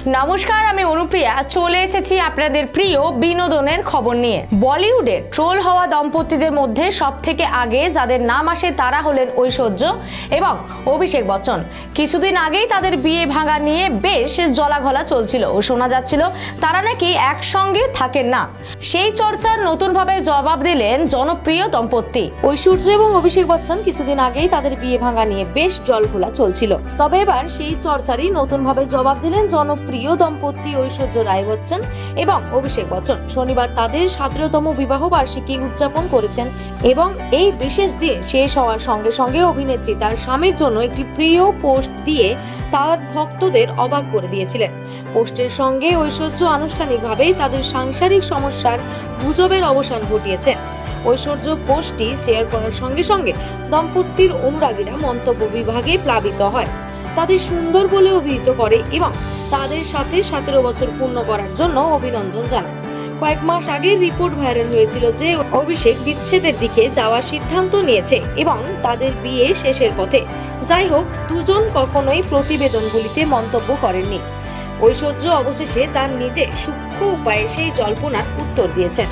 নমস্কার, আমি অনুপ্রিয়া চলে এসেছি আপনাদের প্রিয় বিনোদনের খবর নিয়ে। বলিউডের ট্রোল হওয়া দম্পতিদের মধ্যে সবথেকে আগে যাদের নাম আসে তারা হলেন ঐশ্বর্য এবং অভিষেক বচ্চন। কিছুদিন আগেই তাদের বিয়ে ভাঙা নিয়ে বেশ জলাঘলা চলছিল ও শোনা যাচ্ছিল তারা নাকি একসঙ্গে থাকেন না। সেই চর্চার নতুনভাবে জবাব দিলেন জনপ্রিয় দম্পতি ঐশ্বর্য এবং অভিষেক বচ্চন। কিছুদিন আগেই তাদের বিয়ে ভাঙা নিয়ে বেশ জলঘোলা চলছিল, তবে এবার সেই চর্চারই নতুনভাবে জবাব দিলেন প্রিয় দম্পতি ঐশ্বর্য রায় বচ্চন এবং অভিষেক বচ্চন। শনিবার তাদের 17তম বিবাহ বার্ষিকী উদযাপন করেছেন এবং এই বিশেষ দিন শেষ হওয়ার সঙ্গে সঙ্গে অভিনেত্রী তার স্বামীর জন্য একটি প্রিয় পোস্ট দিয়ে তার ভক্তদের অবাক করে দিয়েছিলেন। পোস্টের সঙ্গে ঐশ্বর্য আনুষ্ঠানিকভাবেই তাদের সাংসারিক সমস্যার গুজবের অবসান ঘটিয়েছেন। ঐশ্বর্য পোস্টটি শেয়ার করার সঙ্গে সঙ্গে দম্পতির অনুরাগীরা মন্তব্য বিভাগে প্লাবিত হয়, তাদের সুন্দর বলে অভিহিত করে এবং তাদের সাথে 17 বছর পূর্ণ করার জন্য অভিনন্দন জানান। কয়েক মাস আগে রিপোর্ট ভাইরাল হয়েছিল যে অভিষেক বিচ্ছেদের দিকে যাওয়ার সিদ্ধান্ত নিয়েছে এবং তাদের বিয়ে শেষের পথে। যাই হোক, দুজন কখনোই প্রতিবেদনগুলিতে মন্তব্য করেননি। ঐশ্বর্য অবশেষে তার নিজে সূক্ষ্ম উপায়ে সেই জল্পনার উত্তর দিয়েছেন।